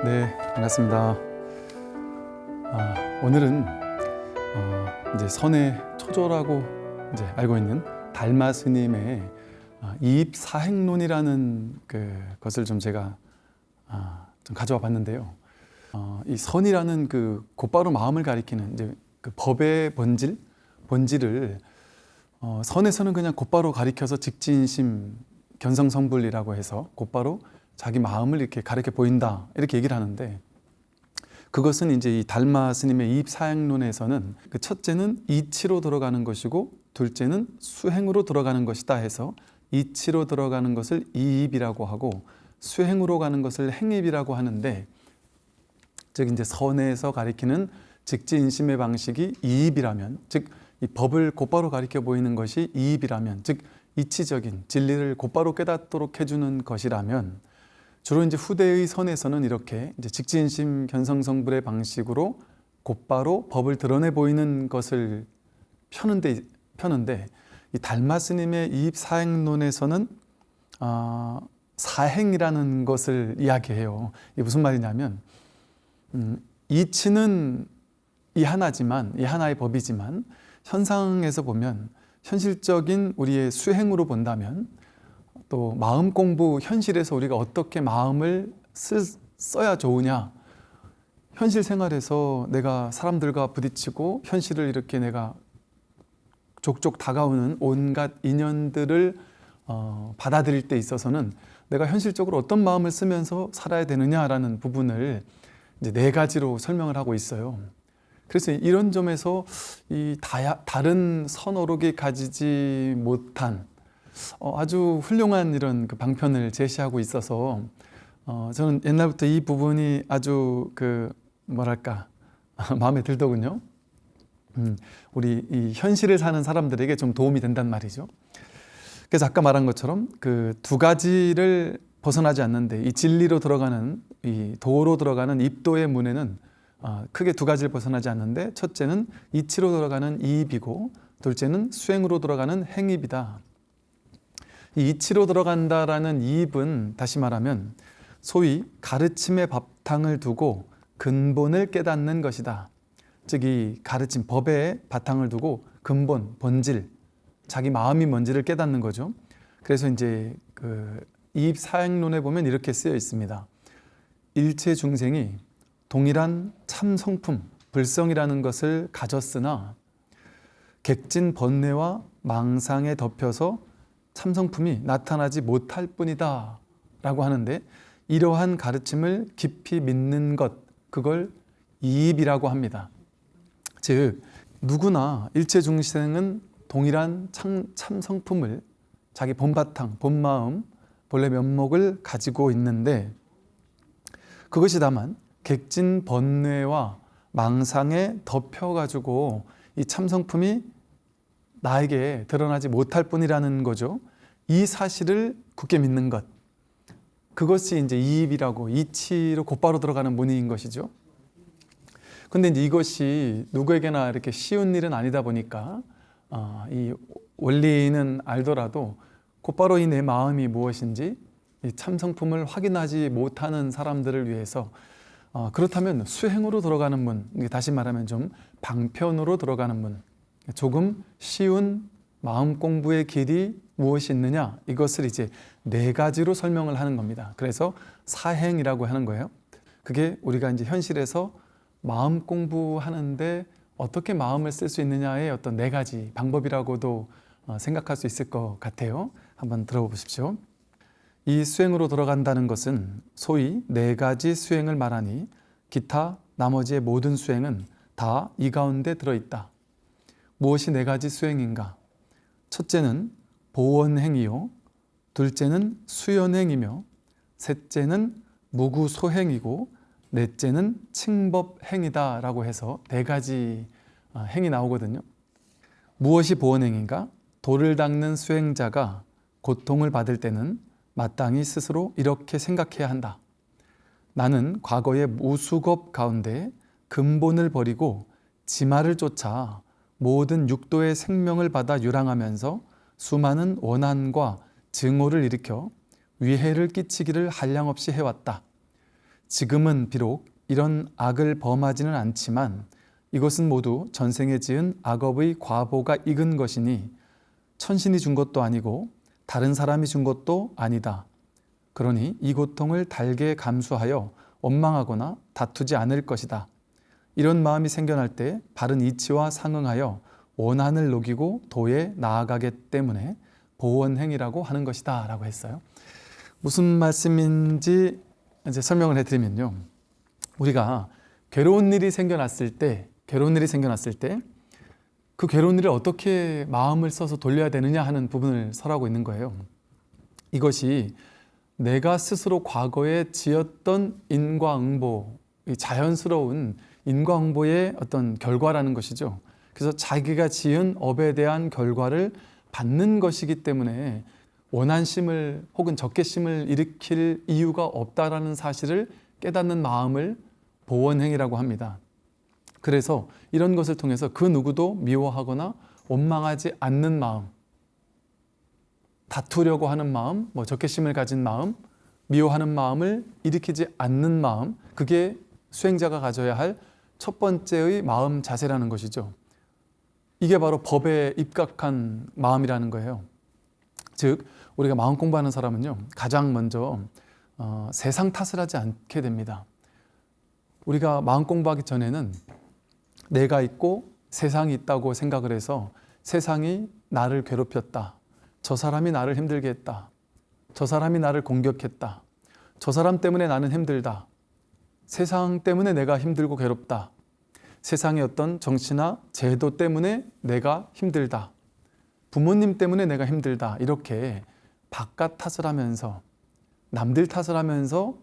네, 반갑습니다. 오늘은 이제 선의 초조라고 이제 알고 있는 달마 스님의 이입사행론이라는 것을 좀 제가 좀 가져와 봤는데요. 이 선이라는 곧바로 마음을 가리키는 이제 그 법의 본질을 선에서는 그냥 곧바로 가리켜서 직진심, 견성성불이라고 해서 곧바로 자기 마음을 이렇게 가르쳐 보인다 이렇게 얘기를 하는데, 그것은 이제 이 달마 스님의 이입사행론에서는 그 첫째는 이치로 들어가는 것이고 둘째는 수행으로 들어가는 것이다 해서 이치로 들어가는 것을 이입이라고 하고 수행으로 가는 것을 행입이라고 하는데, 즉 이제 선에서 가리키는 직진심의 방식이 이입이라면, 즉 이 법을 곧바로 가리켜 보이는 것이 이입이라면, 즉 이치적인 진리를 곧바로 깨닫도록 해주는 것이라면, 주로 이제 후대의 선에서는 이렇게 이제 직진심 견성성불의 방식으로 곧바로 법을 드러내 보이는 것을 펴는데 이 달마 스님의 이입사행론에서는 사행이라는 것을 이야기해요. 이게 무슨 말이냐면, 이치는 이 하나의 법이지만 현상에서 보면, 현실적인 우리의 수행으로 본다면, 또 마음 공부 현실에서 우리가 어떻게 마음을 써야 좋으냐, 현실 생활에서 내가 사람들과 부딪히고 현실을 이렇게 내가 족족 다가오는 온갖 인연들을 받아들일 때 있어서는 내가 현실적으로 어떤 마음을 쓰면서 살아야 되느냐라는 부분을 이제 4가지로 설명을 하고 있어요. 그래서 이런 점에서 이 다른 선어록이 가지지 못한 아주 훌륭한 이런 방편을 제시하고 있어서 저는 옛날부터 이 부분이 아주 마음에 들더군요. 우리 이 현실을 사는 사람들에게 좀 도움이 된단 말이죠. 그래서 아까 말한 것처럼 그 2가지를 벗어나지 않는데, 이 진리로 들어가는, 이 도로 들어가는 입도의 문에는 크게 2가지를 벗어나지 않는데, 첫째는 이치로 들어가는 이입이고 둘째는 수행으로 들어가는 행입이다. 이 이치로 들어간다라는 이입은 다시 말하면 소위 가르침의 바탕을 두고 근본을 깨닫는 것이다. 즉 이 가르침, 법의 바탕을 두고 근본, 본질, 자기 마음이 뭔지를 깨닫는 거죠. 그래서 이제 이입사행론에 보면 이렇게 쓰여 있습니다. 일체 중생이 동일한 참성품, 불성이라는 것을 가졌으나 객진 번뇌와 망상에 덮여서 참성품이 나타나지 못할 뿐이다 라고 하는데, 이러한 가르침을 깊이 믿는 것, 그걸 이입이라고 합니다. 즉 누구나 일체 중생은 동일한 참성품을, 자기 본바탕, 본마음, 본래 면목을 가지고 있는데, 그것이 다만 객진 번뇌와 망상에 덮여가지고 이 참성품이 나에게 드러나지 못할 뿐이라는 거죠. 이 사실을 굳게 믿는 것, 그것이 이제 이입이라고, 이치로 곧바로 들어가는 문의인 것이죠. 근데 이제 이것이 누구에게나 이렇게 쉬운 일은 아니다 보니까 이 원리는 알더라도 곧바로 이 내 마음이 무엇인지, 이 참성품을 확인하지 못하는 사람들을 위해서 그렇다면 수행으로 들어가는 문, 다시 말하면 좀 방편으로 들어가는 문, 조금 쉬운 마음 공부의 길이 무엇이 있느냐, 이것을 이제 4가지로 설명을 하는 겁니다. 그래서 사행이라고 하는 거예요. 그게 우리가 이제 현실에서 마음 공부하는데 어떻게 마음을 쓸 수 있느냐의 어떤 4가지 방법이라고도 생각할 수 있을 것 같아요. 한번 들어보십시오. 이 수행으로 들어간다는 것은 소위 4가지 수행을 말하니 기타 나머지의 모든 수행은 다 이 가운데 들어있다. 무엇이 4가지 수행인가? 첫째는 보원행이요, 둘째는 수연행이며, 셋째는 무구소행이고, 넷째는 칭법행이다 라고 해서 4가지 행이 나오거든요. 무엇이 보원행인가? 도를 닦는 수행자가 고통을 받을 때는 마땅히 스스로 이렇게 생각해야 한다. 나는 과거의 무수겁 가운데 근본을 버리고 지마를 쫓아 모든 육도의 생명을 받아 유랑하면서 수많은 원한과 증오를 일으켜 위해를 끼치기를 한량없이 해왔다. 지금은 비록 이런 악을 범하지는 않지만 이것은 모두 전생에 지은 악업의 과보가 익은 것이니 천신이 준 것도 아니고 다른 사람이 준 것도 아니다. 그러니 이 고통을 달게 감수하여 원망하거나 다투지 않을 것이다. 이런 마음이 생겨날 때 바른 이치와 상응하여 원한을 녹이고 도에 나아가기 때문에 보원행위라고 하는 것이다 라고 했어요. 무슨 말씀인지 이제 설명을 해드리면요, 우리가 괴로운 일이 생겨났을 때 그 괴로운 일을 어떻게 마음을 써서 돌려야 되느냐 하는 부분을 설하고 있는 거예요. 이것이 내가 스스로 과거에 지었던 인과응보, 자연스러운 인과응보의 어떤 결과라는 것이죠. 그래서 자기가 지은 업에 대한 결과를 받는 것이기 때문에 원한심을 혹은 적개심을 일으킬 이유가 없다라는 사실을 깨닫는 마음을 보원행위라고 합니다. 그래서 이런 것을 통해서 그 누구도 미워하거나 원망하지 않는 마음, 다투려고 하는 마음, 적개심을 가진 마음, 미워하는 마음을 일으키지 않는 마음, 그게 수행자가 가져야 할 첫 번째의 마음 자세라는 것이죠. 이게 바로 법에 입각한 마음이라는 거예요. 즉 우리가 마음 공부하는 사람은요, 가장 먼저 세상 탓을 하지 않게 됩니다. 우리가 마음 공부하기 전에는 내가 있고 세상이 있다고 생각을 해서 세상이 나를 괴롭혔다, 저 사람이 나를 힘들게 했다, 저 사람이 나를 공격했다, 저 사람 때문에 나는 힘들다, 세상 때문에 내가 힘들고 괴롭다, 세상의 어떤 정치나 제도 때문에 내가 힘들다, 부모님 때문에 내가 힘들다, 이렇게 바깥 탓을 하면서 남들 탓을 하면서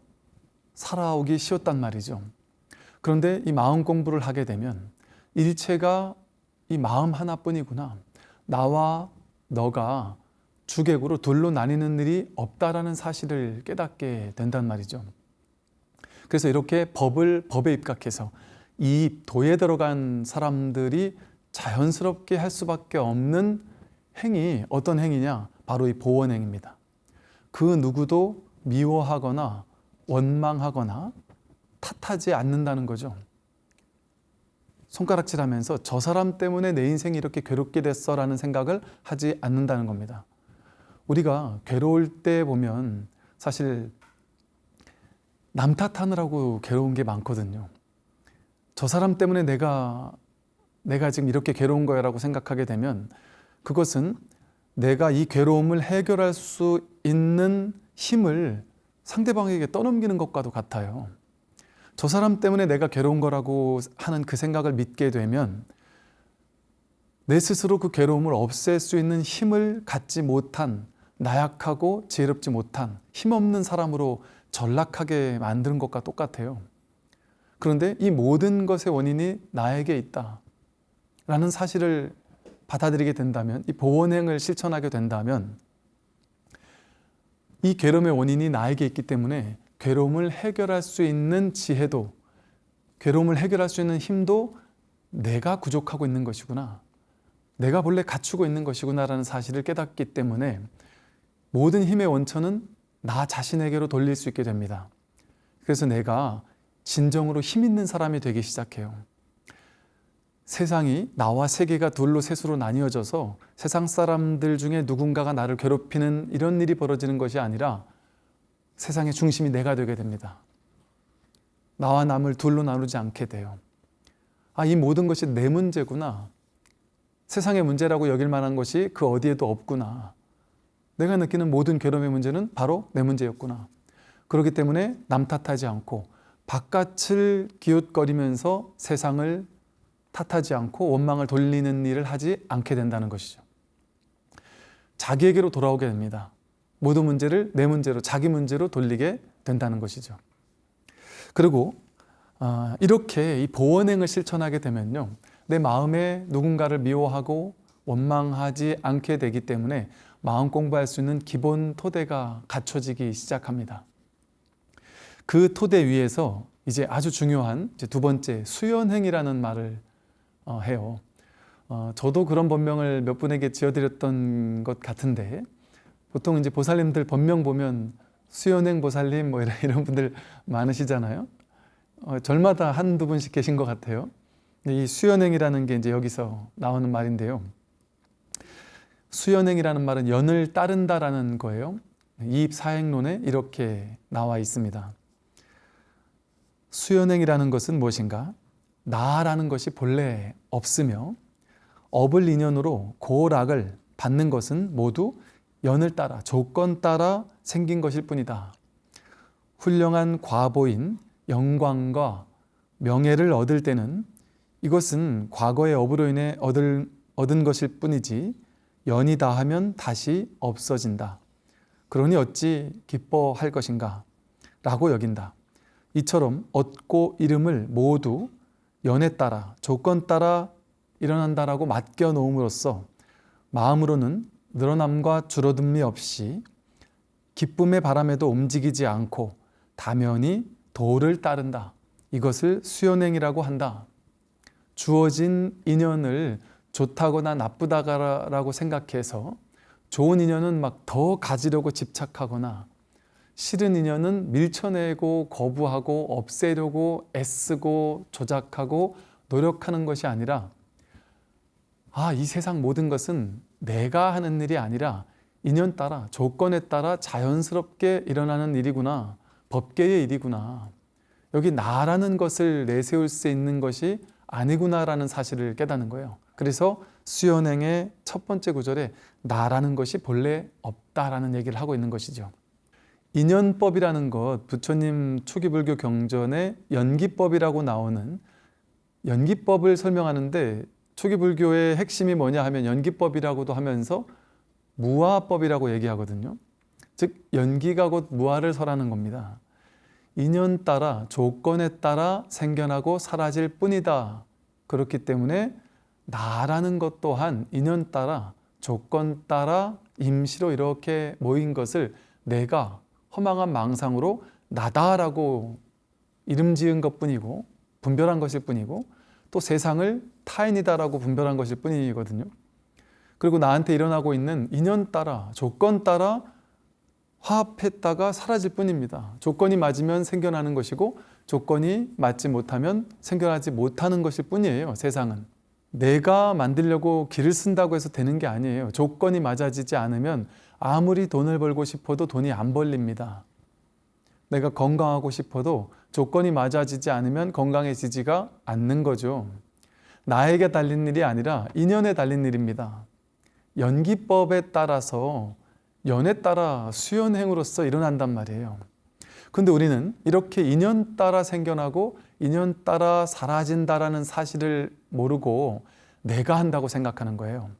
살아오기 쉬웠단 말이죠. 그런데 이 마음 공부를 하게 되면 일체가 이 마음 하나뿐이구나, 나와 너가 주객으로 둘로 나뉘는 일이 없다라는 사실을 깨닫게 된단 말이죠. 그래서 이렇게 법에 입각해서 이 도에 들어간 사람들이 자연스럽게 할 수밖에 없는 행위, 어떤 행위냐? 바로 이 보원행위입니다. 그 누구도 미워하거나 원망하거나 탓하지 않는다는 거죠. 손가락질하면서 저 사람 때문에 내 인생이 이렇게 괴롭게 됐어 라는 생각을 하지 않는다는 겁니다. 우리가 괴로울 때 보면 사실 남 탓하느라고 괴로운 게 많거든요. 저 사람 때문에 내가 지금 이렇게 괴로운 거야 라고 생각하게 되면 그것은 내가 이 괴로움을 해결할 수 있는 힘을 상대방에게 떠넘기는 것과도 같아요. 저 사람 때문에 내가 괴로운 거라고 하는 그 생각을 믿게 되면 내 스스로 그 괴로움을 없앨 수 있는 힘을 갖지 못한, 나약하고 지혜롭지 못한 힘없는 사람으로 전락하게 만드는 것과 똑같아요. 그런데 이 모든 것의 원인이 나에게 있다 라는 사실을 받아들이게 된다면, 이 보원행을 실천하게 된다면 이 괴로움의 원인이 나에게 있기 때문에 괴로움을 해결할 수 있는 지혜도, 괴로움을 해결할 수 있는 힘도 내가 부족하고 있는 것이구나, 내가 본래 갖추고 있는 것이구나 라는 사실을 깨닫기 때문에 모든 힘의 원천은 나 자신에게로 돌릴 수 있게 됩니다. 그래서 내가 진정으로 힘 있는 사람이 되기 시작해요. 세상이 나와 세계가 둘로 셋으로 나뉘어져서 세상 사람들 중에 누군가가 나를 괴롭히는 이런 일이 벌어지는 것이 아니라 세상의 중심이 내가 되게 됩니다. 나와 남을 둘로 나누지 않게 돼요. 이 모든 것이 내 문제구나, 세상의 문제라고 여길 만한 것이 그 어디에도 없구나, 내가 느끼는 모든 괴로움의 문제는 바로 내 문제였구나. 그렇기 때문에 남 탓하지 않고 바깥을 기웃거리면서 세상을 탓하지 않고 원망을 돌리는 일을 하지 않게 된다는 것이죠. 자기에게로 돌아오게 됩니다. 모든 문제를 내 문제로, 자기 문제로 돌리게 된다는 것이죠. 그리고 이렇게 이 보원행을 실천하게 되면요, 내 마음에 누군가를 미워하고 원망하지 않게 되기 때문에 마음 공부할 수 있는 기본 토대가 갖춰지기 시작합니다. 그 토대 위에서 이제 아주 중요한 두 번째 수연행이라는 말을 해요. 저도 그런 법명을 몇 분에게 지어드렸던 것 같은데, 보통 이제 보살님들 법명 보면 수연행 보살님 뭐 이런 분들 많으시잖아요. 절마다 한두 분씩 계신 것 같아요. 이 수연행이라는 게 이제 여기서 나오는 말인데요. 수연행이라는 말은 연을 따른다라는 거예요. 이입사행론에 이렇게 나와 있습니다. 수연행이라는 것은 무엇인가? 나라는 것이 본래 없으며 업을 인연으로 고락을 받는 것은 모두 연을 따라 조건 따라 생긴 것일 뿐이다. 훌륭한 과보인 영광과 명예를 얻을 때는 이것은 과거의 업으로 인해 얻은 것일 뿐이지 연이 다하면 다시 없어진다. 그러니 어찌 기뻐할 것인가? 라고 여긴다. 이처럼 얻고 이름을 모두 연에 따라 조건 따라 일어난다라고 맡겨 놓음으로써 마음으로는 늘어남과 줄어듦이 없이 기쁨의 바람에도 움직이지 않고 다면히 도를 따른다. 이것을 수연행이라고 한다. 주어진 인연을 좋다거나 나쁘다라고 생각해서 좋은 인연은 막 더 가지려고 집착하거나 싫은 인연은 밀쳐내고 거부하고 없애려고 애쓰고 조작하고 노력하는 것이 아니라 이 세상 모든 것은 내가 하는 일이 아니라 인연 따라 조건에 따라 자연스럽게 일어나는 일이구나. 법계의 일이구나. 여기 나라는 것을 내세울 수 있는 것이 아니구나라는 사실을 깨닫는 거예요. 그래서 수연행의 첫 번째 구절에 나라는 것이 본래 없다라는 얘기를 하고 있는 것이죠. 인연법이라는 것, 부처님 초기불교 경전에 연기법이라고 나오는 연기법을 설명하는데 초기불교의 핵심이 뭐냐 하면 연기법이라고도 하면서 무아법이라고 얘기하거든요. 즉 연기가 곧 무아를 설하는 겁니다. 인연 따라 조건에 따라 생겨나고 사라질 뿐이다. 그렇기 때문에 나라는 것 또한 인연 따라 조건 따라 임시로 이렇게 모인 것을 내가 허망한 망상으로 나다라고 이름 지은 것뿐이고 분별한 것일 뿐이고 또 세상을 타인이다라고 분별한 것일 뿐이거든요. 그리고 나한테 일어나고 있는 인연 따라 조건 따라 화합했다가 사라질 뿐입니다. 조건이 맞으면 생겨나는 것이고 조건이 맞지 못하면 생겨나지 못하는 것일 뿐이에요. 세상은. 내가 만들려고 길을 쓴다고 해서 되는 게 아니에요. 조건이 맞아지지 않으면 아무리 돈을 벌고 싶어도 돈이 안 벌립니다. 내가 건강하고 싶어도 조건이 맞아지지 않으면 건강해지지가 않는 거죠. 나에게 달린 일이 아니라 인연에 달린 일입니다. 연기법에 따라서 연에 따라 수연행으로서 일어난단 말이에요. 근데 우리는 이렇게 인연 따라 생겨나고 인연 따라 사라진다라는 사실을 모르고 내가 한다고 생각하는 거예요.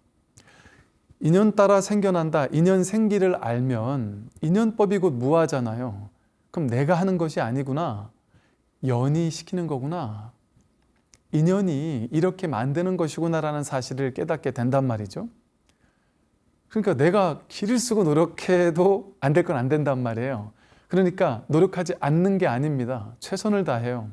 인연 따라 생겨난다, 인연 생기를 알면 인연법이 곧 무아잖아요. 그럼 내가 하는 것이 아니구나. 연이 시키는 거구나. 인연이 이렇게 만드는 것이구나라는 사실을 깨닫게 된단 말이죠. 그러니까 내가 길을 쓰고 노력해도 안 될 건 안 된단 말이에요. 그러니까 노력하지 않는 게 아닙니다. 최선을 다해요.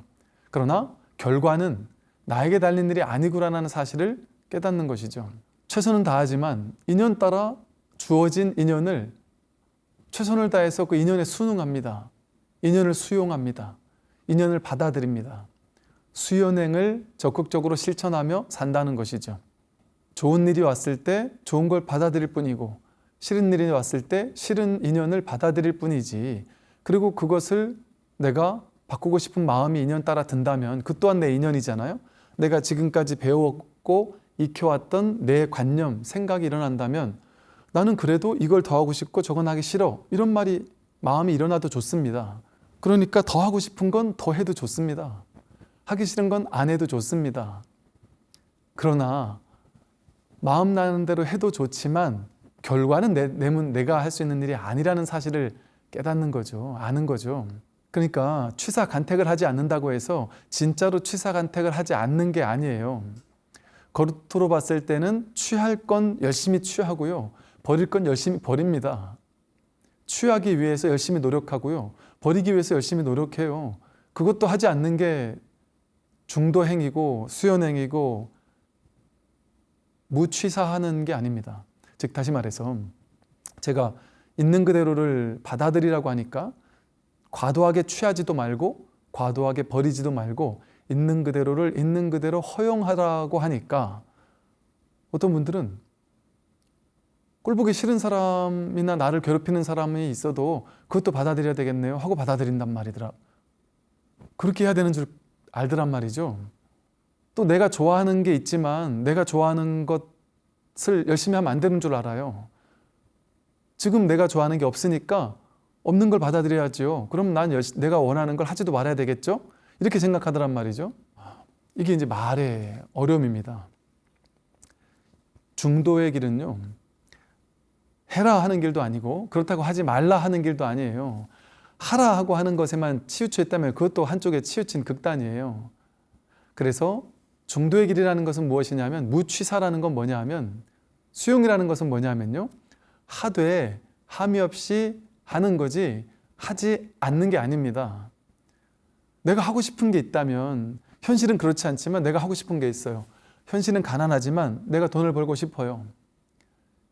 그러나 결과는 나에게 달린 일이 아니구나라는 사실을 깨닫는 것이죠. 최선은 다하지만 인연 따라 주어진 인연을 최선을 다해서 그 인연에 순응합니다. 인연을 수용합니다. 인연을 받아들입니다. 수연행을 적극적으로 실천하며 산다는 것이죠. 좋은 일이 왔을 때 좋은 걸 받아들일 뿐이고 싫은 일이 왔을 때 싫은 인연을 받아들일 뿐이지, 그리고 그것을 내가 바꾸고 싶은 마음이 인연 따라 든다면 그 또한 내 인연이잖아요. 내가 지금까지 배웠고 익혀왔던 내 관념, 생각이 일어난다면 나는 그래도 이걸 더 하고 싶고 저건 하기 싫어, 이런 마음이 일어나도 좋습니다. 그러니까 더 하고 싶은 건 더 해도 좋습니다. 하기 싫은 건 안 해도 좋습니다. 그러나 마음 나는 대로 해도 좋지만 결과는 내가 할 수 있는 일이 아니라는 사실을 깨닫는 거죠. 아는 거죠. 그러니까 취사간택을 하지 않는다고 해서 진짜로 취사간택을 하지 않는 게 아니에요. 겉으로 봤을 때는 취할 건 열심히 취하고요, 버릴 건 열심히 버립니다. 취하기 위해서 열심히 노력하고요, 버리기 위해서 열심히 노력해요. 그것도 하지 않는 게 중도행위고 수연행위고 무취사하는 게 아닙니다. 즉 다시 말해서 제가 있는 그대로를 받아들이라고 하니까 과도하게 취하지도 말고 과도하게 버리지도 말고 있는 그대로를 있는 그대로 허용하라고 하니까 어떤 분들은 꼴보기 싫은 사람이나 나를 괴롭히는 사람이 있어도 그것도 받아들여야 되겠네요 하고 받아들인단 말이더라. 그렇게 해야 되는 줄 알더란 말이죠. 또 내가 좋아하는 게 있지만 내가 좋아하는 것을 열심히 하면 안 되는 줄 알아요. 지금 내가 좋아하는 게 없으니까 없는 걸 받아들여야죠. 그럼 난 내가 원하는 걸 하지도 말아야 되겠죠? 이렇게 생각하더란 말이죠. 이게 이제 말의 어려움입니다. 중도의 길은요, 해라 하는 길도 아니고 그렇다고 하지 말라 하는 길도 아니에요. 하라 하고 하는 것에만 치우쳐 있다면 그것도 한쪽에 치우친 극단이에요. 그래서 중도의 길이라는 것은 무엇이냐면, 무취사라는 건 뭐냐 하면, 수용이라는 것은 뭐냐 하면요, 하되 함이 없이 하는 거지 하지 않는 게 아닙니다. 내가 하고 싶은 게 있다면, 현실은 그렇지 않지만 내가 하고 싶은 게 있어요. 현실은 가난하지만 내가 돈을 벌고 싶어요.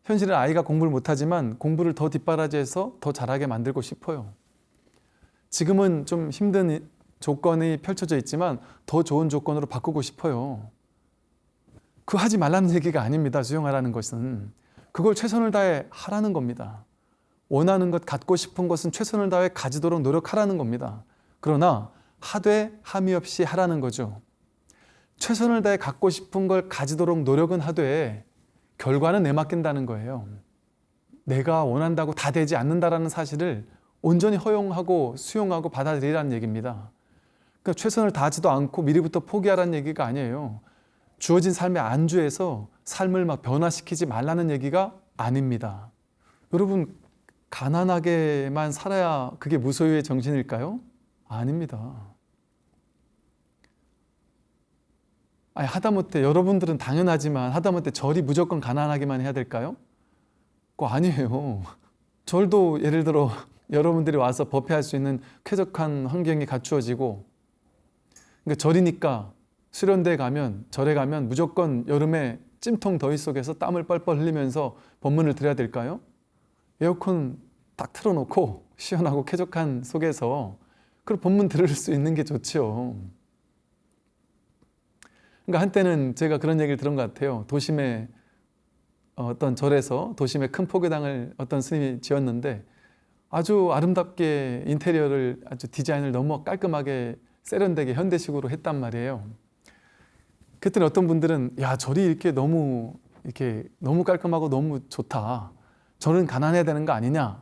현실은 아이가 공부를 못하지만 공부를 더 뒷바라지해서 더 잘하게 만들고 싶어요. 지금은 좀 힘든 조건이 펼쳐져 있지만 더 좋은 조건으로 바꾸고 싶어요. 그 하지 말라는 얘기가 아닙니다. 수용하라는 것은. 그걸 최선을 다해 하라는 겁니다. 원하는 것, 갖고 싶은 것은 최선을 다해 가지도록 노력하라는 겁니다. 그러나 하되 함이 없이 하라는 거죠. 최선을 다해 갖고 싶은 걸 가지도록 노력은 하되 결과는 내맡긴다는 거예요. 내가 원한다고 다 되지 않는다라는 사실을 온전히 허용하고 수용하고 받아들이라는 얘기입니다. 그러니까 최선을 다하지도 않고 미리부터 포기하라는 얘기가 아니에요. 주어진 삶의 안주에서 삶을 막 변화시키지 말라는 얘기가 아닙니다. 여러분, 가난하게만 살아야 그게 무소유의 정신일까요? 아닙니다. 아니, 하다못해 여러분들은 당연하지만 하다못해 절이 무조건 가난하게만 해야 될까요? 그거 아니에요. 절도 예를 들어 여러분들이 와서 법회할 수 있는 쾌적한 환경이 갖추어지고, 그러니까 절이니까 수련대에 가면, 절에 가면 무조건 여름에 찜통 더위 속에서 땀을 뻘뻘 흘리면서 법문을 들어야 될까요? 에어컨 딱 틀어놓고 시원하고 쾌적한 속에서 그 법문 들을 수 있는 게 좋죠. 그러니까 한때는 제가 그런 얘기를 들은 것 같아요. 도심에 어떤 절에서 도심에 큰 포교당을 어떤 스님이 지었는데 아주 아름답게 인테리어를 아주 디자인을 너무 깔끔하게 세련되게 현대식으로 했단 말이에요. 그때는 어떤 분들은 야, 절이 이렇게 너무 깔끔하고 너무 좋다. 절은 가난해야 되는 거 아니냐?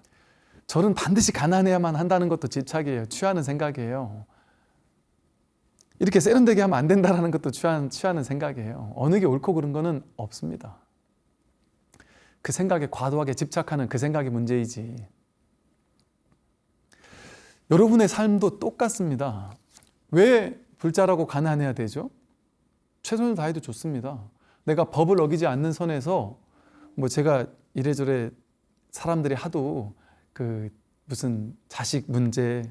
절은 반드시 가난해야만 한다는 것도 집착이에요. 취하는 생각이에요. 이렇게 세련되게 하면 안 된다는 것도 취하는 생각이에요. 어느 게 옳고 그른 거는 없습니다. 그 생각에 과도하게 집착하는 그 생각이 문제이지. 여러분의 삶도 똑같습니다. 왜 불자라고 가난해야 되죠? 최선을 다해도 좋습니다. 내가 법을 어기지 않는 선에서 제가 이래저래 사람들이 하도 무슨 자식 문제,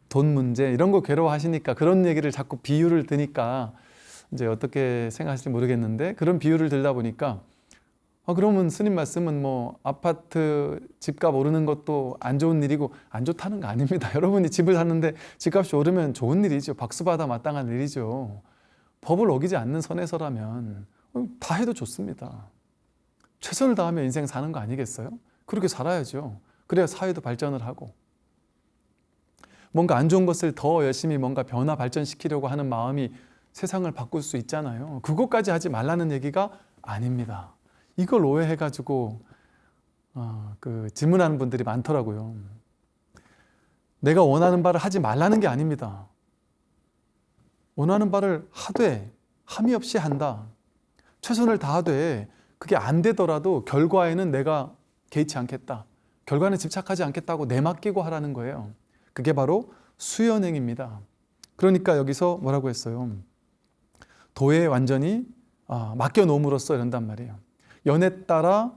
돈 문제 이런 거 괴로워하시니까 그런 얘기를 자꾸 비유를 드니까 이제 어떻게 생각하실지 모르겠는데, 그런 비유를 들다 보니까 그러면 스님 말씀은 아파트 집값 오르는 것도 안 좋은 일이고, 안 좋다는 거 아닙니다. 여러분이 집을 샀는데 집값이 오르면 좋은 일이죠. 박수받아 마땅한 일이죠. 법을 어기지 않는 선에서라면 다 해도 좋습니다. 최선을 다하며 인생 사는 거 아니겠어요? 그렇게 살아야죠. 그래야 사회도 발전을 하고, 뭔가 안 좋은 것을 더 열심히 뭔가 변화 발전시키려고 하는 마음이 세상을 바꿀 수 있잖아요. 그것까지 하지 말라는 얘기가 아닙니다. 이걸 오해해가지고 질문하는 분들이 많더라고요. 내가 원하는 바를 하지 말라는 게 아닙니다. 원하는 바를 하되 함이 없이 한다. 최선을 다하되 그게 안 되더라도 결과에는 내가 개의치 않겠다. 결과는 집착하지 않겠다고 내맡기고 하라는 거예요. 그게 바로 수연행입니다. 그러니까 여기서 뭐라고 했어요? 도에 완전히 맡겨놓음으로써 이런단 말이에요. 연에 따라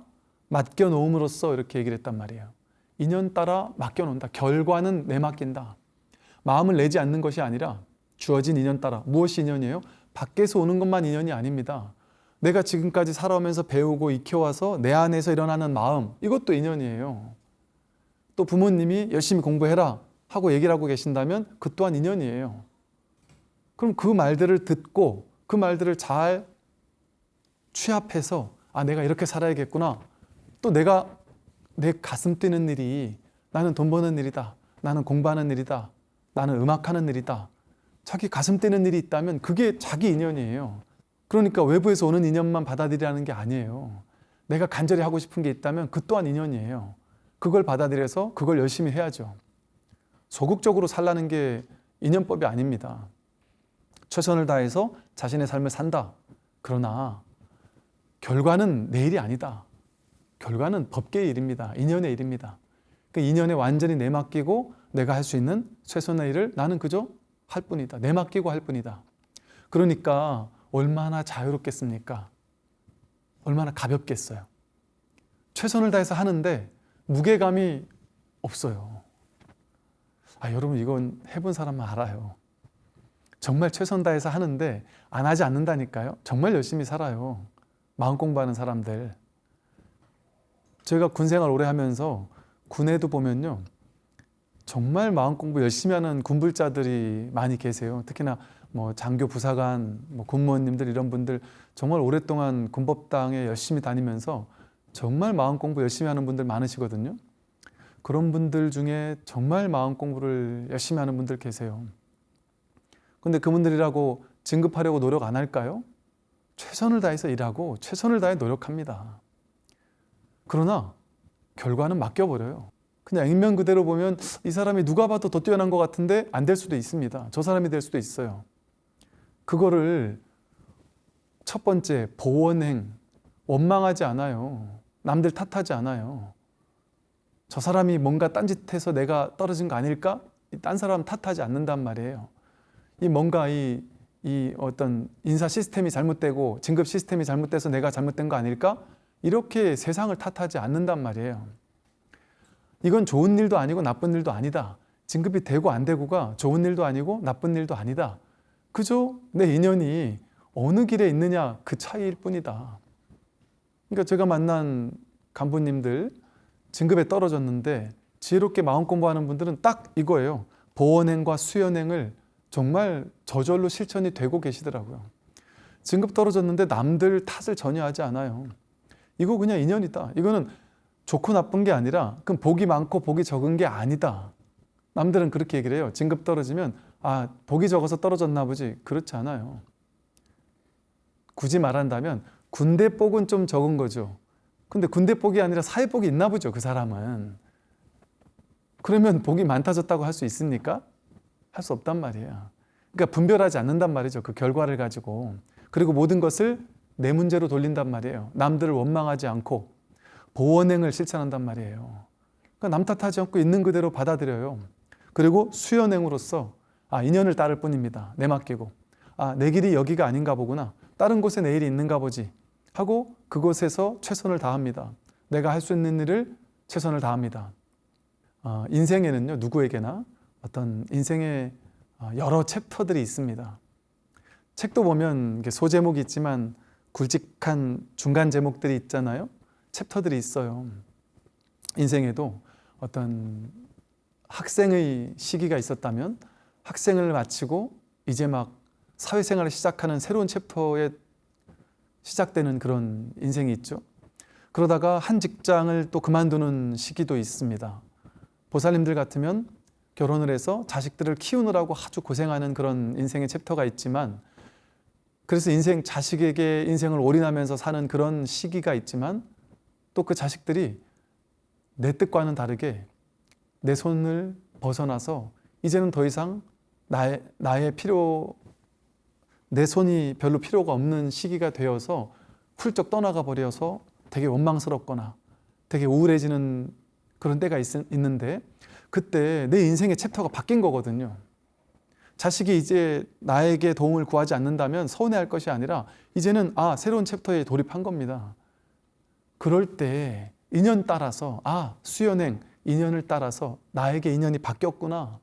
맡겨놓음으로써 이렇게 얘기를 했단 말이에요. 인연 따라 맡겨놓는다. 결과는 내맡긴다. 마음을 내지 않는 것이 아니라 주어진 인연 따라. 무엇이 인연이에요? 밖에서 오는 것만 인연이 아닙니다. 내가 지금까지 살아오면서 배우고 익혀와서 내 안에서 일어나는 마음, 이것도 인연이에요. 또 부모님이 열심히 공부해라 하고 얘기를 하고 계신다면 그 또한 인연이에요. 그럼 그 말들을 듣고 그 말들을 잘 취합해서 아, 내가 이렇게 살아야겠구나. 또 내가 내 가슴 뛰는 일이 나는 돈 버는 일이다. 나는 공부하는 일이다. 나는 음악하는 일이다. 자기 가슴 뛰는 일이 있다면 그게 자기 인연이에요. 그러니까 외부에서 오는 인연만 받아들이라는 게 아니에요. 내가 간절히 하고 싶은 게 있다면 그 또한 인연이에요. 그걸 받아들여서 그걸 열심히 해야죠. 소극적으로 살라는 게 인연법이 아닙니다. 최선을 다해서 자신의 삶을 산다. 그러나 결과는 내 일이 아니다. 결과는 법계의 일입니다. 인연의 일입니다. 그 인연에 완전히 내맡기고 내가 할 수 있는 최선의 일을 나는 그저 할 뿐이다. 내맡기고 할 뿐이다. 그러니까 얼마나 자유롭겠습니까? 얼마나 가볍겠어요. 최선을 다해서 하는데 무게감이 없어요. 여러분 이건 해본 사람만 알아요. 정말 최선 다해서 하는데 안 하지 않는다니까요. 정말 열심히 살아요. 마음 공부하는 사람들. 제가 군 생활 오래 하면서 군에도 보면요. 정말 마음 공부 열심히 하는 군불자들이 많이 계세요. 특히나 뭐 장교 부사관, 뭐 군무원님들 이런 분들 정말 오랫동안 군법당에 열심히 다니면서 정말 마음 공부 열심히 하는 분들 많으시거든요. 그런 분들 중에 정말 마음 공부를 열심히 하는 분들 계세요. 근데 그분들이라고 진급하려고 노력 안 할까요? 최선을 다해서 일하고 최선을 다해 노력합니다. 그러나 결과는 맡겨버려요. 그냥 액면 그대로 보면 이 사람이 누가 봐도 더 뛰어난 것 같은데 안 될 수도 있습니다. 저 사람이 될 수도 있어요. 그거를 첫 번째 보원행, 원망하지 않아요. 남들 탓하지 않아요. 저 사람이 뭔가 딴짓해서 내가 떨어진 거 아닐까? 딴 사람 탓하지 않는단 말이에요. 뭔가 이 어떤 인사 시스템이 잘못되고 진급 시스템이 잘못돼서 내가 잘못된 거 아닐까? 이렇게 세상을 탓하지 않는단 말이에요. 이건 좋은 일도 아니고 나쁜 일도 아니다. 진급이 되고 안 되고가 좋은 일도 아니고 나쁜 일도 아니다. 그저 내 인연이 어느 길에 있느냐 그 차이일 뿐이다. 그러니까 제가 만난 간부님들 진급에 떨어졌는데 지혜롭게 마음 공부하는 분들은 딱 이거예요. 보원행과 수연행을 정말 저절로 실천이 되고 계시더라고요. 진급 떨어졌는데 남들 탓을 전혀 하지 않아요. 이거 그냥 인연이다. 이거는 좋고 나쁜 게 아니라 그럼 복이 많고 복이 적은 게 아니다. 남들은 그렇게 얘기를 해요. 진급 떨어지면 복이 적어서 떨어졌나 보지. 그렇지 않아요. 굳이 말한다면 군대 복은 좀 적은 거죠. 근데 군대 복이 아니라 사회 복이 있나 보죠. 그 사람은. 그러면 복이 많다졌다고 할 수 있습니까? 할 수 없단 말이에요. 그러니까 분별하지 않는단 말이죠. 그 결과를 가지고. 그리고 모든 것을 내 문제로 돌린단 말이에요. 남들을 원망하지 않고 보원행을 실천한단 말이에요. 그러니까 남 탓하지 않고 있는 그대로 받아들여요. 그리고 수연행으로서 인연을 따를 뿐입니다. 내맡기고 내 길이 여기가 아닌가 보구나. 다른 곳에 내 일이 있는가 보지 하고 그곳에서 최선을 다합니다. 내가 할 수 있는 일을 최선을 다합니다. 인생에는요, 누구에게나 어떤 인생의 여러 챕터들이 있습니다. 책도 보면 소제목이 있지만 굵직한 중간 제목들이 있잖아요. 챕터들이 있어요. 인생에도 어떤 학생의 시기가 있었다면 학생을 마치고 이제 막 사회생활을 시작하는 새로운 챕터에 시작되는 그런 인생이 있죠. 그러다가 한 직장을 또 그만두는 시기도 있습니다. 보살님들 같으면 결혼을 해서 자식들을 키우느라고 아주 고생하는 그런 인생의 챕터가 있지만 그래서 자식에게 인생을 올인하면서 사는 그런 시기가 있지만 또 그 자식들이 내 뜻과는 다르게 내 손을 벗어나서 이제는 더 이상 내 손이 별로 필요가 없는 시기가 되어서 훌쩍 떠나가 버려서 되게 원망스럽거나 되게 우울해지는 그런 때가 있는데 그때 내 인생의 챕터가 바뀐 거거든요. 자식이 이제 나에게 도움을 구하지 않는다면 서운해할 것이 아니라 이제는 새로운 챕터에 돌입한 겁니다. 그럴 때 인연 따라서 수연행, 인연을 따라서 나에게 인연이 바뀌었구나.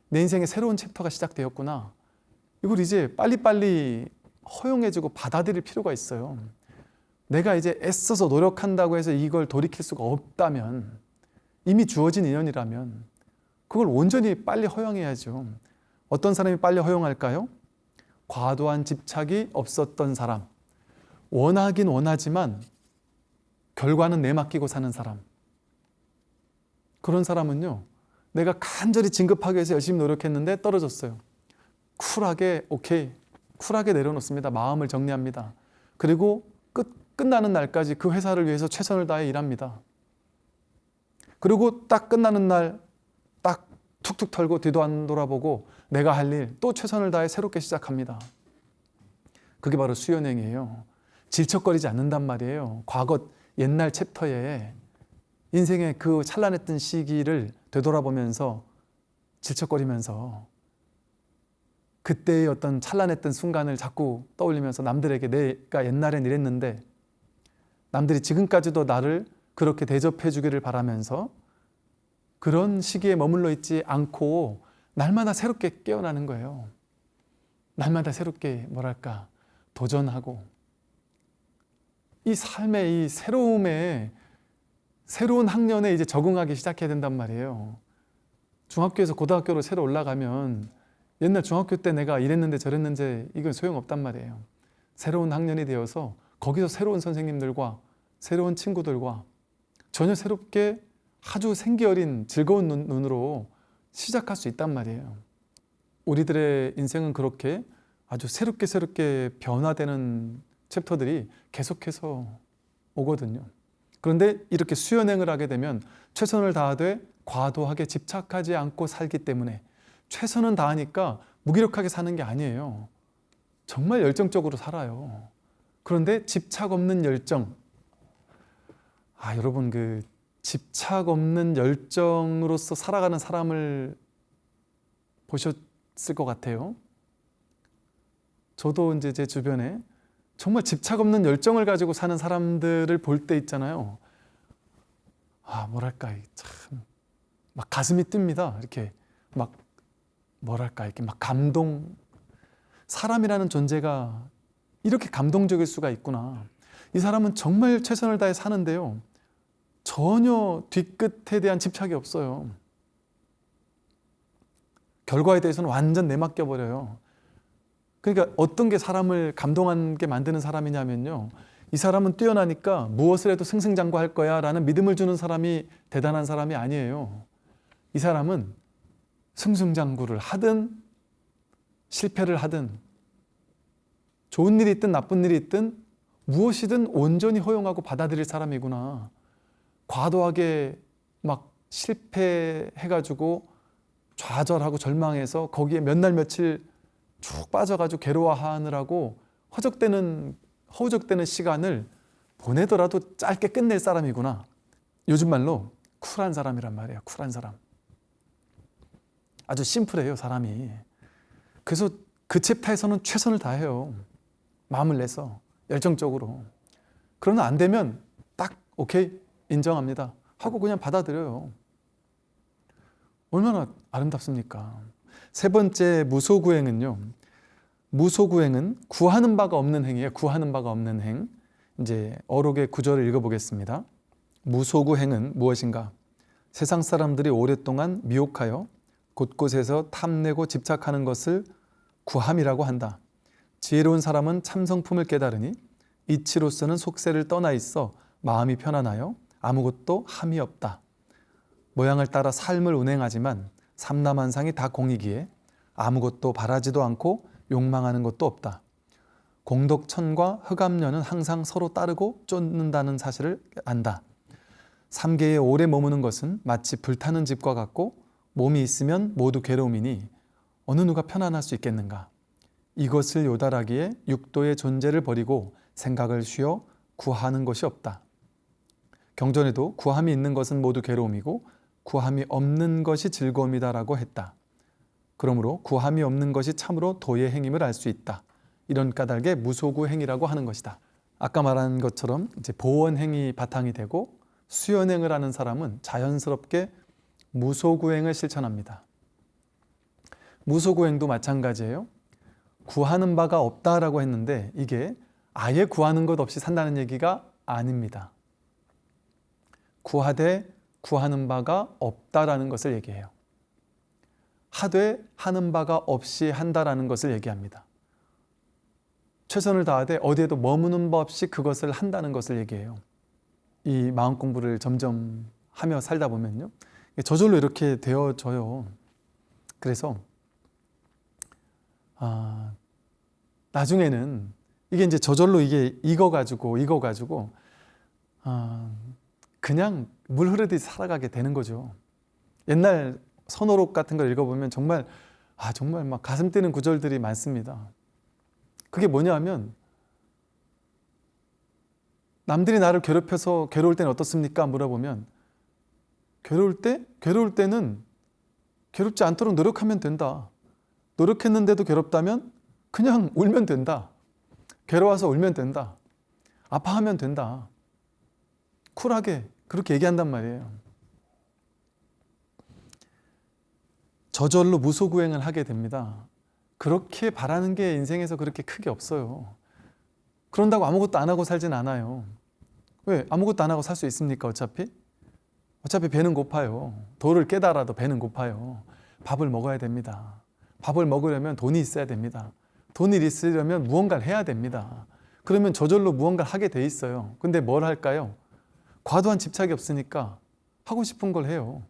내 인생의 새로운 챕터가 시작되었구나. 이걸 이제 빨리빨리 허용해주고 받아들일 필요가 있어요. 내가 이제 애써서 노력한다고 해서 이걸 돌이킬 수가 없다면 이미 주어진 인연이라면 그걸 온전히 빨리 허용해야죠. 어떤 사람이 빨리 허용할까요? 과도한 집착이 없었던 사람, 원하긴 원하지만 결과는 내맡기고 사는 사람. 그런 사람은요, 내가 간절히 진급하기 위해서 열심히 노력했는데 떨어졌어요. 쿨하게 오케이, 쿨하게 내려놓습니다. 마음을 정리합니다. 그리고 끝나는 날까지 그 회사를 위해서 최선을 다해 일합니다. 그리고 딱 끝나는 날 딱 툭툭 털고 뒤도 안 돌아보고 내가 할 일 또 최선을 다해 새롭게 시작합니다. 그게 바로 수연행이에요. 질척거리지 않는단 말이에요. 과거 옛날 챕터에 인생의 그 찬란했던 시기를 되돌아보면서 질척거리면서 그때의 어떤 찬란했던 순간을 자꾸 떠올리면서 남들에게 내가 옛날엔 이랬는데 남들이 지금까지도 나를 그렇게 대접해 주기를 바라면서 그런 시기에 머물러 있지 않고 날마다 새롭게 깨어나는 거예요. 날마다 새롭게 뭐랄까 도전하고 이 삶의 이 새로움에 새로운 학년에 이제 적응하기 시작해야 된단 말이에요. 중학교에서 고등학교로 새로 올라가면 옛날 중학교 때 내가 이랬는데 저랬는데 이건 소용없단 말이에요. 새로운 학년이 되어서 거기서 새로운 선생님들과 새로운 친구들과 전혀 새롭게 아주 생기 어린 즐거운 눈으로 시작할 수 있단 말이에요. 우리들의 인생은 그렇게 아주 새롭게 변화되는 챕터들이 계속해서 오거든요. 그런데 이렇게 수연행을 하게 되면 최선을 다하되 과도하게 집착하지 않고 살기 때문에 최선은 다하니까 무기력하게 사는 게 아니에요. 정말 열정적으로 살아요. 그런데 집착 없는 열정. 여러분 그 집착 없는 열정으로서 살아가는 사람을 보셨을 것 같아요. 저도 이제 제 주변에 정말 집착 없는 열정을 가지고 사는 사람들을 볼 때 있잖아요. 뭐랄까 참 막 가슴이 뜹니다. 이렇게 막 뭐랄까 이렇게 막 감동. 사람이라는 존재가 이렇게 감동적일 수가 있구나. 이 사람은 정말 최선을 다해 사는데요. 전혀 뒤끝에 대한 집착이 없어요. 결과에 대해서는 완전 내맡겨 버려요. 그러니까 어떤 게 사람을 감동하게 만드는 사람이냐면요. 이 사람은 뛰어나니까 무엇을 해도 승승장구할 거야 라는 믿음을 주는 사람이 대단한 사람이 아니에요. 이 사람은 승승장구를 하든 실패를 하든 좋은 일이 있든 나쁜 일이 있든 무엇이든 온전히 허용하고 받아들일 사람이구나. 과도하게 막 실패해가지고 좌절하고 절망해서 거기에 몇 날 며칠 쭉 빠져가지고 괴로워하느라고 허우적대는 시간을 보내더라도 짧게 끝낼 사람이구나. 요즘 말로 쿨한 사람이란 말이에요. 쿨한 사람. 아주 심플해요, 사람이. 그래서 그 챕터에서는 최선을 다해요. 마음을 내서 열정적으로. 그러나 안 되면 딱 오케이 인정합니다 하고 그냥 받아들여요. 얼마나 아름답습니까? 세 번째 무소구행은요. 무소구행은 구하는 바가 없는 행이에요. 구하는 바가 없는 행. 이제 어록의 구절을 읽어보겠습니다. 무소구행은 무엇인가? 세상 사람들이 오랫동안 미혹하여 곳곳에서 탐내고 집착하는 것을 구함이라고 한다. 지혜로운 사람은 참성품을 깨달으니 이치로서는 속세를 떠나 있어 마음이 편안하여 아무것도 함이 없다. 모양을 따라 삶을 운행하지만 삼라만상이 다 공이기에 아무것도 바라지도 않고 욕망하는 것도 없다. 공덕천과 흑암년은 항상 서로 따르고 쫓는다는 사실을 안다. 삼계에 오래 머무는 것은 마치 불타는 집과 같고 몸이 있으면 모두 괴로움이니 어느 누가 편안할 수 있겠는가. 이것을 요달하기에 육도의 존재를 버리고 생각을 쉬어 구하는 것이 없다. 경전에도 구함이 있는 것은 모두 괴로움이고 구함이 없는 것이 즐거움이다라고 했다. 그러므로 구함이 없는 것이 참으로 도의 행임을 알 수 있다. 이런 까닭에 무소구행이라고 하는 것이다. 아까 말한 것처럼 이제 보원행이 바탕이 되고 수연행을 하는 사람은 자연스럽게 무소구행을 실천합니다. 무소구행도 마찬가지예요. 구하는 바가 없다라고 했는데 이게 아예 구하는 것 없이 산다는 얘기가 아닙니다. 구하되 구하는 바가 없다라는 것을 얘기해요. 하되 하는 바가 없이 한다라는 것을 얘기합니다. 최선을 다하되 어디에도 머무는 바 없이 그것을 한다는 것을 얘기해요. 이 마음 공부를 점점 하며 살다 보면요, 저절로 이렇게 되어져요. 그래서 나중에는 이게 이제 저절로 이게 익어가지고 그냥 물 흐르듯이 살아가게 되는 거죠. 옛날 선어록 같은 걸 읽어보면 정말 막 가슴 뛰는 구절들이 많습니다. 그게 뭐냐 하면, 남들이 나를 괴롭혀서 괴로울 때는 어떻습니까? 물어보면, 괴로울 때는 괴롭지 않도록 노력하면 된다. 노력했는데도 괴롭다면 그냥 울면 된다. 괴로워서 울면 된다. 아파하면 된다. 쿨하게 그렇게 얘기한단 말이에요. 저절로 무소구행을 하게 됩니다. 그렇게 바라는 게 인생에서 그렇게 크게 없어요. 그런다고 아무것도 안 하고 살진 않아요. 왜? 아무것도 안 하고 살 수 있습니까? 어차피 배는 고파요. 도를 깨달아도 배는 고파요. 밥을 먹어야 됩니다. 밥을 먹으려면 돈이 있어야 됩니다. 돈이 있으려면 무언가를 해야 됩니다. 그러면 저절로 무언가를 하게 돼 있어요. 근데 뭘 할까요? 과도한 집착이 없으니까 하고 싶은 걸 해요.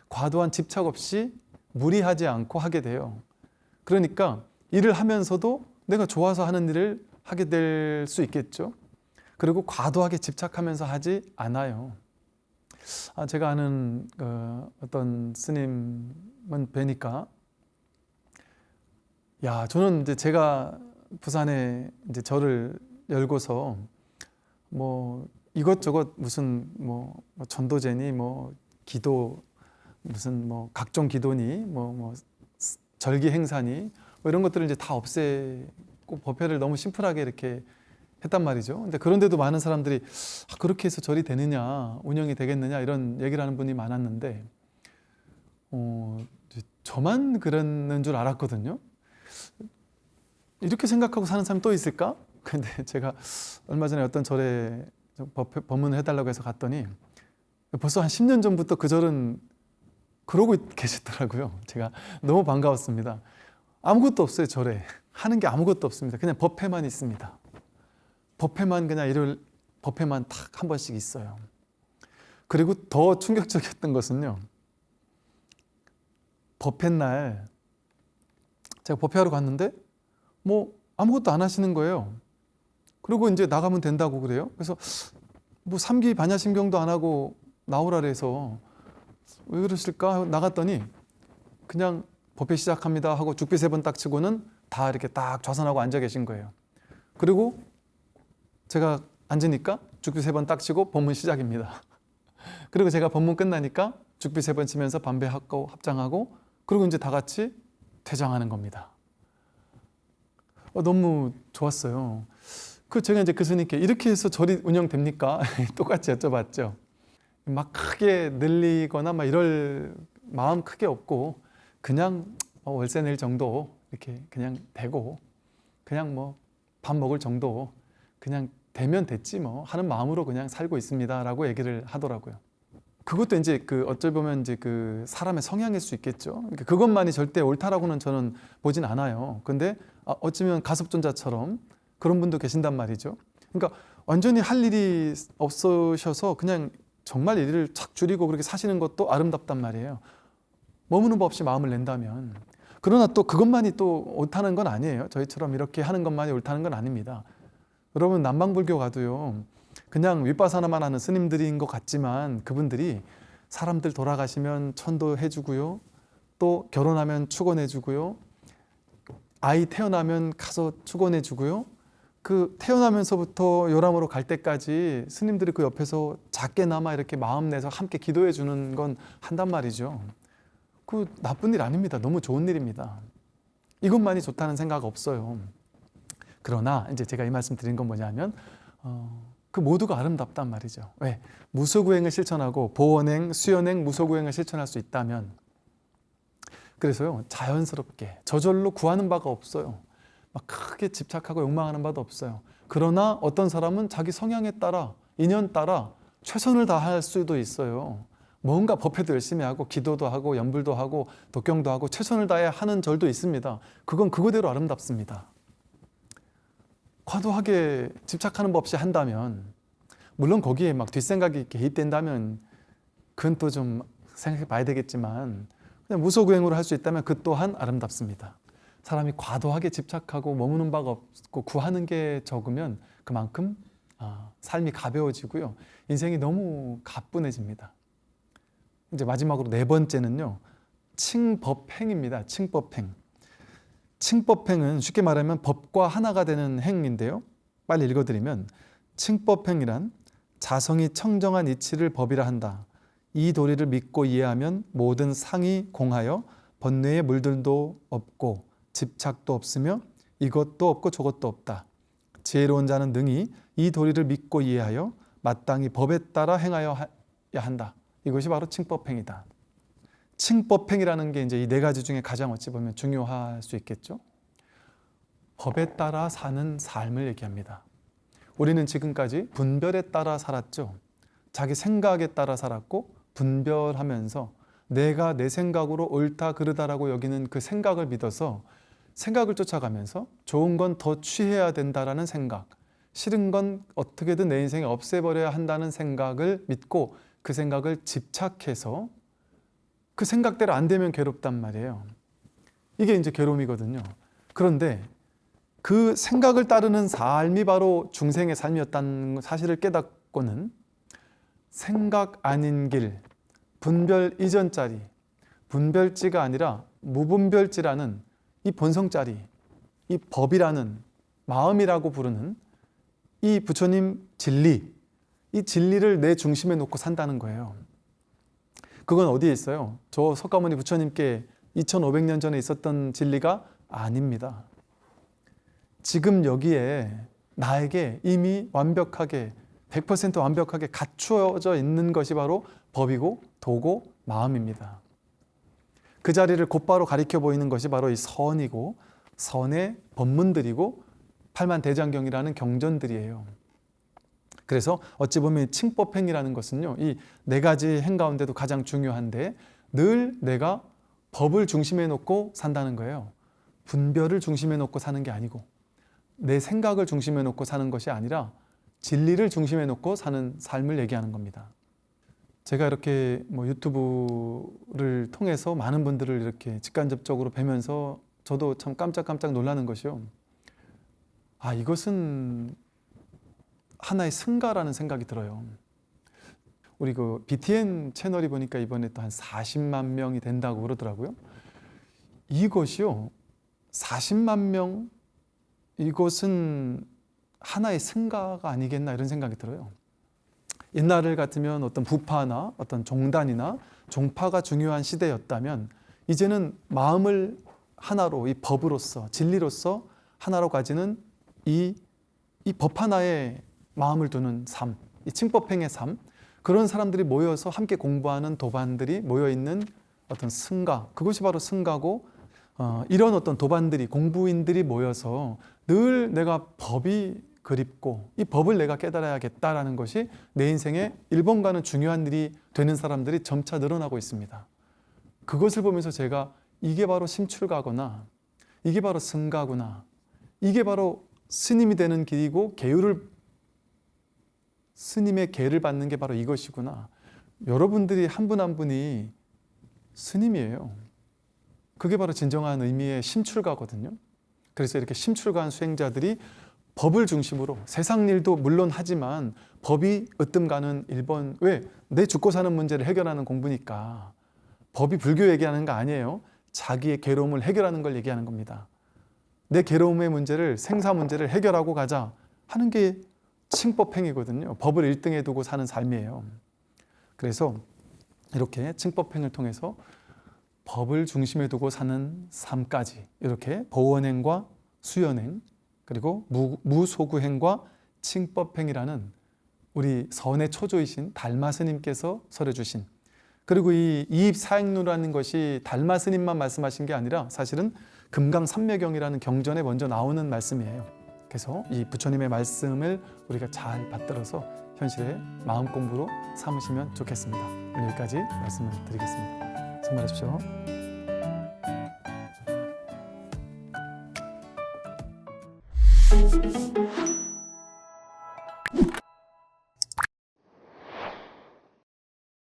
과도한 집착 없이 무리하지 않고 하게 돼요. 그러니까 일을 하면서도 내가 좋아서 하는 일을 하게 될 수 있겠죠. 그리고 과도하게 집착하면서 하지 않아요. 제가 아는 어떤 스님은 뵈니까, 저는 이제 제가 부산에 이제 절을 열고서 뭐 이것저것 무슨 뭐 전도제니 뭐 기도 무슨 뭐 각종 기도니 뭐 절기 행사니 뭐 이런 것들을 이제 다 없애고 법회를 너무 심플하게 이렇게 했단 말이죠. 근데 그런데도 많은 사람들이 그렇게 해서 절이 되느냐, 운영이 되겠느냐 이런 얘기를 하는 분이 많았는데, 저만 그러는 줄 알았거든요. 이렇게 생각하고 사는 사람이 또 있을까? 근데 제가 얼마 전에 어떤 절에 법문을 해달라고 해서 갔더니 벌써 한 10년 전부터 그 절은 그러고 계시더라고요. 제가 너무 반가웠습니다. 아무것도 없어요. 절에 하는 게 아무것도 없습니다. 그냥 법회만 있습니다. 법회만 그냥 일요일 법회만 탁 한 번씩 있어요. 그리고 더 충격적이었던 것은요, 법회 날 제가 법회하러 갔는데 뭐 아무것도 안 하시는 거예요. 그리고 이제 나가면 된다고 그래요. 그래서 뭐 삼기 반야심경도 안 하고 나오라 그래서 왜 그러실까 하고 나갔더니 그냥 법회 시작합니다 하고 죽비 3번 딱 치고는 다 이렇게 딱 좌선하고 앉아 계신 거예요. 그리고 제가 앉으니까 죽비 3번 딱 치고 법문 시작입니다. 그리고 제가 법문 끝나니까 죽비 3번 치면서 반배하고 합장하고 그리고 이제 다 같이 퇴장하는 겁니다. 너무 좋았어요. 제가 이제 그 스님께 이렇게 해서 절이 운영됩니까? 똑같이 여쭤봤죠. 막 크게 늘리거나 막 이럴 마음 크게 없고 그냥 월세 낼 정도 이렇게 그냥 되고 그냥 뭐 밥 먹을 정도 그냥 되면 됐지 뭐 하는 마음으로 그냥 살고 있습니다라고 얘기를 하더라고요. 그것도 이제 어찌 보면 이제 사람의 성향일 수 있겠죠. 그러니까 그것만이 절대 옳다라고는 저는 보진 않아요. 근데 어쩌면 가섭존자처럼 그런 분도 계신단 말이죠. 그러니까 완전히 할 일이 없으셔서 그냥 정말 일을 착 줄이고 그렇게 사시는 것도 아름답단 말이에요. 머무는 법 없이 마음을 낸다면. 그러나 또 그것만이 또 옳다는 건 아니에요. 저희처럼 이렇게 하는 것만이 옳다는 건 아닙니다. 여러분 남방불교 가도요, 그냥 윗바사나만 하는 스님들인 것 같지만 그분들이 사람들 돌아가시면 천도해 주고요, 또 결혼하면 축원해 주고요, 아이 태어나면 가서 축원해 주고요, 태어나면서부터 요람으로 갈 때까지 스님들이 그 옆에서 작게나마 이렇게 마음 내서 함께 기도해 주는 건 한단 말이죠. 나쁜 일 아닙니다. 너무 좋은 일입니다. 이것만이 좋다는 생각 없어요. 그러나 이제 제가 이 말씀 드린 건 뭐냐면 그 모두가 아름답단 말이죠. 왜? 무소구행을 실천하고 보원행, 수연행, 무소구행을 실천할 수 있다면, 그래서요 자연스럽게 저절로 구하는 바가 없어요. 막 크게 집착하고 욕망하는 바도 없어요. 그러나 어떤 사람은 자기 성향에 따라 인연 따라 최선을 다할 수도 있어요. 뭔가 법회도 열심히 하고 기도도 하고 연불도 하고 독경도 하고 최선을 다해 하는 절도 있습니다. 그건 그거대로 아름답습니다. 과도하게 집착하는 법 없이 한다면, 물론 거기에 막 뒷생각이 개입된다면 그건 또 좀 생각해 봐야 되겠지만, 그냥 무소구행으로 할 수 있다면 그 또한 아름답습니다. 사람이 과도하게 집착하고 머무는 바가 없고 구하는 게 적으면 그만큼 삶이 가벼워지고요, 인생이 너무 가뿐해집니다. 이제 마지막으로 네 번째는요, 칭법행입니다. 칭법행. 칭법행은 쉽게 말하면 법과 하나가 되는 행인데요, 빨리 읽어드리면, 칭법행이란 자성이 청정한 이치를 법이라 한다. 이 도리를 믿고 이해하면 모든 상이 공하여 번뇌의 물들도 없고 집착도 없으며 이것도 없고 저것도 없다. 지혜로운 자는 능히 이 도리를 믿고 이해하여 마땅히 법에 따라 행하여야 한다. 이것이 바로 칭법행이다. 칭법행이라는 게 이제 이 네 가지 중에 가장 어찌 보면 중요할 수 있겠죠. 법에 따라 사는 삶을 얘기합니다. 우리는 지금까지 분별에 따라 살았죠. 자기 생각에 따라 살았고, 분별하면서 내가 내 생각으로 옳다 그르다라고 여기는 그 생각을 믿어서 생각을 쫓아가면서 좋은 건 더 취해야 된다라는 생각, 싫은 건 어떻게든 내 인생에 없애버려야 한다는 생각을 믿고 그 생각을 집착해서 그 생각대로 안 되면 괴롭단 말이에요. 이게 이제 괴로움이거든요. 그런데 그 생각을 따르는 삶이 바로 중생의 삶이었다는 사실을 깨닫고는 생각 아닌 길, 분별 이전짜리, 분별지가 아니라 무분별지라는 이 본성짜리, 이 법이라는, 마음이라고 부르는 이 부처님 진리, 이 진리를 내 중심에 놓고 산다는 거예요. 그건 어디에 있어요? 저 석가모니 부처님께 2500년 전에 있었던 진리가 아닙니다. 지금 여기에 나에게 이미 완벽하게 100% 완벽하게 갖추어져 있는 것이 바로 법이고 도고 마음입니다. 그 자리를 곧바로 가리켜 보이는 것이 바로 이 선이고 선의 법문들이고 팔만대장경이라는 경전들이에요. 그래서 어찌 보면 칭법행이라는 것은요, 이 네 가지 행 가운데도 가장 중요한데 늘 내가 법을 중심에 놓고 산다는 거예요. 분별을 중심에 놓고 사는 게 아니고 내 생각을 중심에 놓고 사는 것이 아니라 진리를 중심에 놓고 사는 삶을 얘기하는 겁니다. 제가 이렇게 유튜브를 통해서 많은 분들을 이렇게 직간접적으로 뵈면서 저도 참 깜짝깜짝 놀라는 것이요. 이것은 하나의 승가라는 생각이 들어요. 우리 그 BTN 채널이 보니까 이번에 또 한 40만 명이 된다고 그러더라고요. 이것이요, 40만 명, 이것은 하나의 승가가 아니겠나 이런 생각이 들어요. 옛날 같으면 어떤 부파나 어떤 종단이나 종파가 중요한 시대였다면 이제는 마음을 하나로, 이 법으로서, 진리로서 하나로 가지는 이 법 하나에 마음을 두는 삶, 이 칭법행의 삶, 그런 사람들이 모여서 함께 공부하는 도반들이 모여있는 어떤 승가, 그것이 바로 승가고, 이런 어떤 도반들이, 공부인들이 모여서 늘 내가 법이 그립고 이 법을 내가 깨달아야겠다라는 것이 내 인생의 1번가는 중요한 일이 되는 사람들이 점차 늘어나고 있습니다. 그것을 보면서 제가 이게 바로 심출가거나 이게 바로 승가구나, 이게 바로 스님이 되는 길이고 스님의 계를 받는 게 바로 이것이구나. 여러분들이 한 분 한 분이 스님이에요. 그게 바로 진정한 의미의 심출가거든요. 그래서 이렇게 심출가한 수행자들이 법을 중심으로 세상 일도 물론 하지만 법이 으뜸가는 1번, 왜? 내 죽고 사는 문제를 해결하는 공부니까. 법이 불교 얘기하는 거 아니에요. 자기의 괴로움을 해결하는 걸 얘기하는 겁니다. 내 괴로움의 문제를, 생사 문제를 해결하고 가자 하는 게 칭법행이거든요. 법을 1등에 두고 사는 삶이에요. 그래서 이렇게 칭법행을 통해서 법을 중심에 두고 사는 삶까지, 이렇게 보원행과 수연행, 그리고 무소구행과 칭법행이라는 우리 선의 초조이신 달마 스님께서 설해 주신, 그리고 이 이입사행루라는 것이 달마 스님만 말씀하신 게 아니라 사실은 금강산매경이라는 경전에 먼저 나오는 말씀이에요. 그래서 이 부처님의 말씀을 우리가 잘 받들어서 현실의 마음 공부로 삼으시면 좋겠습니다. 오늘 여기까지 말씀을 드리겠습니다. 승만하십시오.